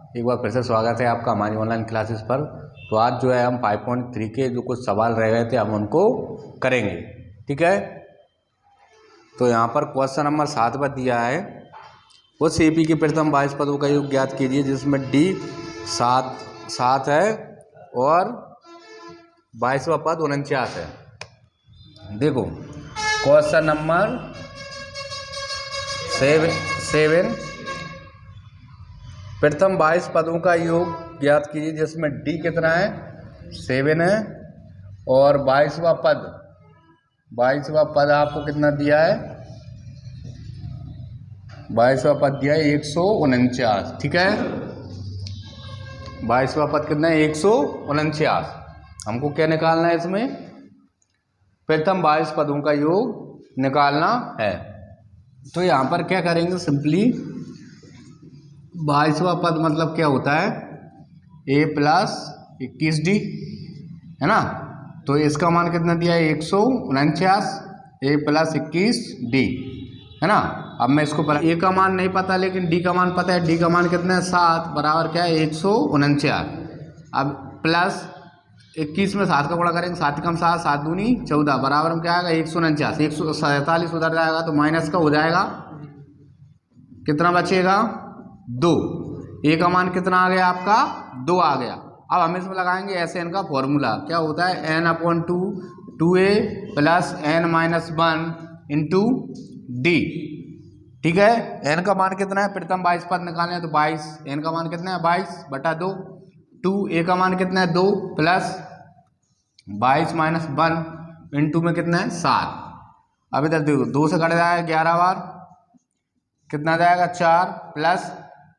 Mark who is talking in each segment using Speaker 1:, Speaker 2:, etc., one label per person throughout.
Speaker 1: एक बार फिर से स्वागत है आपका हमारी ऑनलाइन क्लासेस पर। तो आज जो है हम 5.3 के जो कुछ सवाल रह गए थे हम उनको करेंगे, ठीक है। तो यहाँ पर क्वेश्चन नंबर 7 पर दिया है, उस एपी के प्रथम 22 पदों का योग ज्ञात कीजिए जिसमें डी 7 है और 22वां पद 49 है। देखो क्वेश्चन नंबर 7 प्रथम 22 पदों का योग ज्ञात कीजिए जिसमें डी कितना है 7 है और 22वां पद आपको कितना दिया है, 22वां पद दिया है 149, ठीक है। 22वां पद कितना है 149। हमको क्या निकालना है, इसमें प्रथम 22 पदों का योग निकालना है। तो यहाँ पर क्या करेंगे, सिंपली 22वां पद मतलब क्या होता है a प्लस 21d है ना। तो इसका मान कितना दिया है 149, a प्लस 21d है ना। अब मैं इसको a का मान नहीं पता लेकिन d का मान पता है। d का मान कितना है 7 बराबर क्या है 149। अब प्लस 21 में 7 का गुणा करेंगे, 7 कम 7 7 दूनी 14 बराबर में क्या आएगा 149। 147 उधर जाएगा तो माइनस का हो जाएगा, कितना बचेगा 2। ए का मान कितना आ गया आपका 2 आ गया। अब हम इसमें लगाएंगे एस एन का फॉर्मूला, क्या होता है n/2 2a plus n-1 into D, ठीक है। n का मान कितना है, प्रथम 22 पद निकालने हैं तो 22, n का मान कितना है 22/2, 2a का मान कितना है 2 प्लस 22-1 इंटू में कितना है 7। अब इधर देखो 2 से कट जाएगा 11 बार, कितना जाएगा 4 प्लस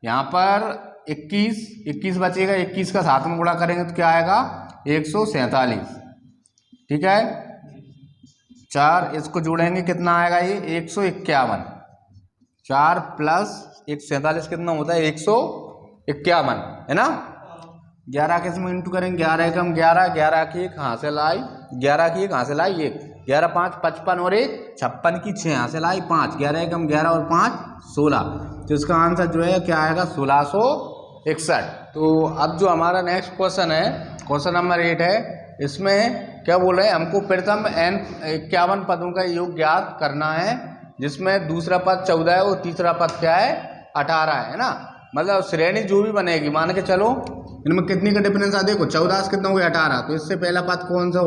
Speaker 1: यहाँ पर 21 बचेगा, 21 का 7 में गुणा करेंगे तो क्या आएगा 147, ठीक है। 4 इसको जोड़ेंगे कितना आएगा ये 151, 4 प्लस 147 कितना होता है 151 है ना। 11 के इसमें इंटू करेंगे, 11 एकम 11, 11 की 1 हासिल आई, 11 की 1 हासिल आई 1, 11 5 55 और 1 56 की 6 हासिल आई 5, 11 एकम 11 और 5 16। तो इसका आंसर जो है क्या आएगा 1661। तो अब जो हमारा नेक्स्ट क्वेश्चन है, क्वेश्चन नंबर 8 है, इसमें क्या बोल रहे हैं, हमको प्रथम 51 पदों का योग ज्ञात करना है जिसमें दूसरा पद 14 है और तीसरा पद क्या है 18 है ना। मतलब श्रेणी जो भी बनेगी, मान के चलो इनमें कितनी का डिफरेंस आ, देखो 14 से कितना हो गया 18, तो इससे पहला पद कौन सा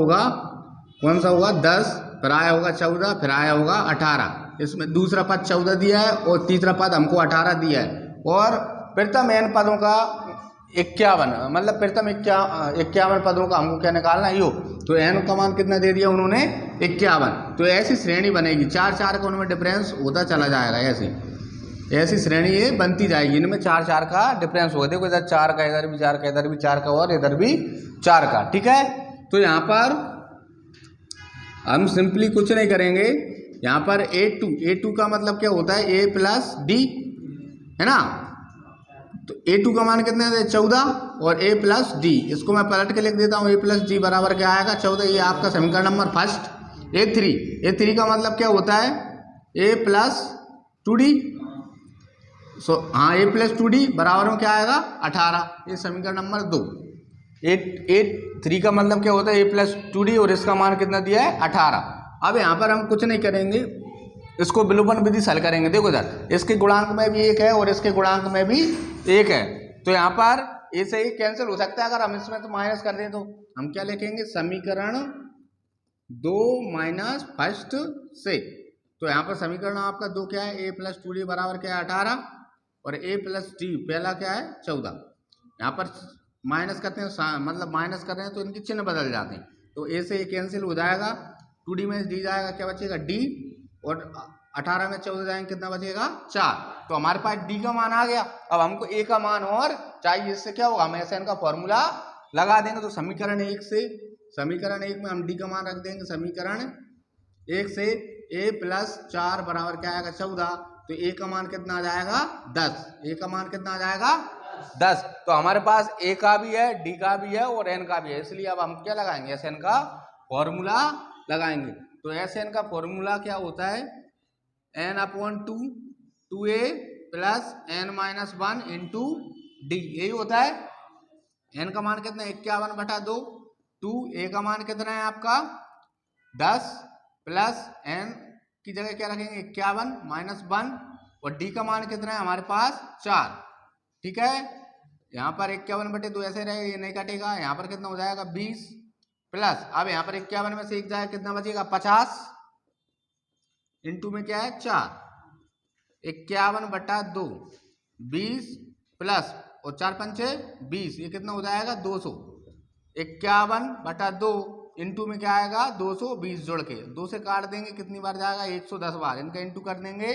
Speaker 1: होगा 10, फिर आया होगा 14, फिर आया होगा 18। इसमें दूसरा पद 14 दिया है और तीसरा पद हमको 18 दिया है। और प्रथम n पदों का 51, मतलब प्रथम 51 पदों का हमको क्या निकालना है योग। तो n का मान कितना दे दिया उन्होंने 51, तो ऐसी श्रेणी बनेगी 4 का उनमें डिफरेंस होता चला जाएगा, ऐसी श्रेणी ये बनती जाएगी, इनमें 4 का डिफरेंस होगा। देखो इधर 4 का, इधर भी 4 का, इधर भी 4 का और इधर भी 4 का, ठीक है। तो यहाँ पर हम सिंपली कुछ नहीं करेंगे, यहाँ पर A2 का मतलब क्या होता है a प्लस डी है ना। तो A2 का मान कितना है 14 और a प्लस डी, इसको मैं पलट के लिख देता हूँ, a प्लस डी बराबर क्या आएगा 14। ये आपका समीकरण नंबर फर्स्ट। A3 का मतलब क्या होता है a प्लस 2d, हाँ a प्लस 2d बराबर में क्या आएगा 18। ये समीकरण नंबर 2। A3 का मतलब क्या होता है a प्लस 2d और इसका मान कितना दिया है 18। अब यहाँ पर हम कुछ नहीं करेंगे, इसको विलोपन विधि से हल करेंगे। देखो इधर इसके गुणांक में भी 1 है और इसके गुणांक में भी 1 है, तो यहाँ पर a से 1 कैंसिल हो सकता है। अगर हम इसमें तो माइनस कर दें तो हम क्या लिखेंगे, समीकरण 2 माइनस फर्स्ट से। तो यहाँ पर समीकरण आपका 2 क्या है, a प्लस 2d बराबर क्या है 18 और a प्लस डी पहला क्या है 14। यहाँ पर माइनस करते हैं, मतलब माइनस कर रहे हैं तो इनके चिन्ह बदल जाते हैं, तो a से a कैंसिल हो जाएगा, 2d में d जाएगा, क्या बचेगा d, और 18 में 14 जाएंगे कितना बचेगा 4। तो हमारे पास d का मान आ गया। अब हमको a का मान और चाहिए, इससे क्या होगा हम SN का फॉर्मूला लगा देंगे। तो समीकरण 1 में हम d का मान रख देंगे, समीकरण 1 से a प्लस 4 बराबर क्या आएगा 14, तो a का मान कितना आ जाएगा 10, a का मान कितना आ जाएगा 10। तो हमारे पास a का भी है, d का भी है और n का भी है, इसलिए अब हम क्या लगाएंगे SN का फॉर्मूला लगाएंगे। तो SN का फॉर्मूला क्या होता है n/2 2a plus n-1 into D, यही होता है। एन का मान कितना है 51/2, 2 ए का मान कितना है आपका 10 प्लस एन की जगह क्या रखेंगे 51 माइनस 1, और डी का मान कितना है हमारे पास 4। ठीक है, यहाँ पर 51/2 ऐसे रहेगा, ये नहीं कटेगा, यहाँ पर कितना हो जाएगा 20 प्लस, अब यहाँ पर 51 में से एक जाएगा कितना बचेगा 50, इंटू में क्या है 4, 51/2 20 प्लस और 4 पंचे 20, ये कितना हो जाएगा 200। 51/2 इंटू में क्या आएगा 220 जोड़ के 2 से काट देंगे, कितनी बार जाएगा 110 बार, इनका इंटू कर देंगे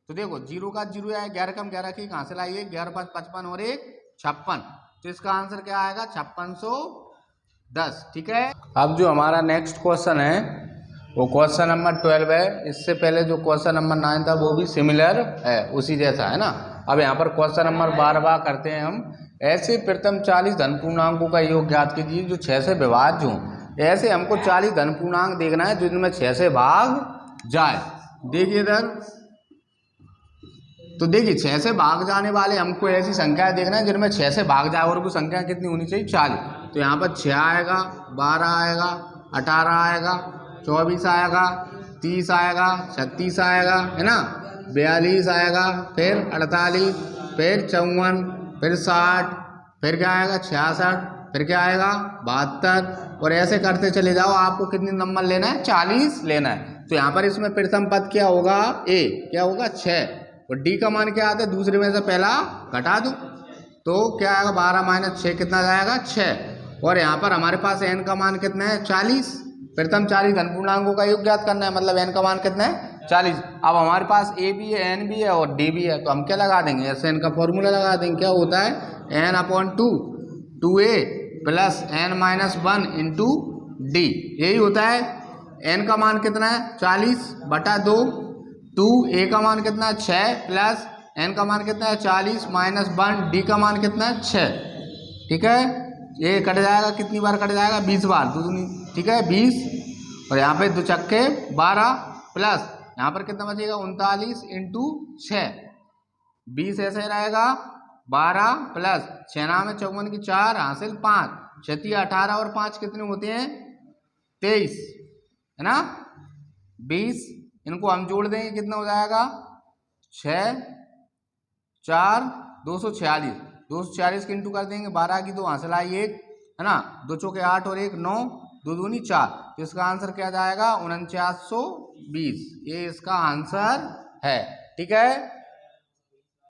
Speaker 1: तो देखो 0 का 0 आया, 11 कम 11 की कहाँ से लाइए, 11 5 55 और 1 56, तो इसका आंसर क्या आएगा 5610। ठीक है, अब जो हमारा नेक्स्ट क्वेश्चन है वो क्वेश्चन नंबर 12 है। इससे पहले जो क्वेश्चन नंबर 9 था वो भी सिमिलर है, उसी जैसा है ना। अब यहाँ पर क्वेश्चन नंबर 12 करते हैं हम। ऐसे प्रथम 40 धन पूर्णांकों का योग ज्ञात कीजिए जो 6 से विभाज्य हों। ऐसे हमको 40 धन पूर्णांक देखना है जिनमें 6 से भाग जाए। देखिए इधर, तो देखिए 6 से भाग जाने वाले हमको ऐसी संख्या देखना है जिनमें 6 से भाग जाए, और वो संख्या कितनी होनी चाहिए 40। तो यहाँ पर 6 आएगा, 12 आएगा, 18 आएगा, 24 आएगा, 30 आएगा, 36 आएगा, है ना, 42 आएगा, फिर 48, फिर 54, फिर 60, फिर क्या आएगा 66, फिर क्या आएगा 72, और ऐसे करते चले जाओ। आपको कितने नंबर लेना है 40 लेना है। तो यहाँ पर इसमें प्रथम पद क्या होगा ए, क्या होगा 6, और डी का मान क्या आता है दूसरे में से पहला घटा दो, तो क्या आएगा 12 माइनस 6 कितना जाएगा 6, और यहाँ पर हमारे पास एन का मान कितना है 40। प्रथम 40 धन पूर्णांकों का योग ज्ञात करना है, मतलब एन का मान कितना है 40। अब हमारे पास ए भी है, एन भी है और डी भी है, तो हम क्या लगा देंगे ऐसे एन का फॉर्मूला लगा देंगे। क्या होता है n/2 2a plus n-1 into D, यही होता है। एन का मान कितना है 40/2, 2a का मान कितना है 6 प्लस एन का मान कितना है 40 माइनस 1, डी का मान कितना है 6। ठीक है, ये कट जाएगा, कितनी बार कट जाएगा 20 बार, दूनी ठीक है 20, और यहाँ पे 2 चक्के 12 प्लस यहाँ पर कितना बचेगा 39 इंटू 6, 20 ऐसे रहेगा, 12 प्लस 6 में 54 की 4 हासिल 5, 36 18 और 5 कितने होते हैं 23, है ना। 20 इनको हम जोड़ देंगे कितना हो जाएगा 6 4 246, 246 के इंटू कर देंगे, 12 की 2 हासिल आई 1, है ना, 2 चौके 8 और 1 9, 2 दूनी 4, तो इसका आंसर क्या जाएगा 4920, ये इसका आंसर है। ठीक है।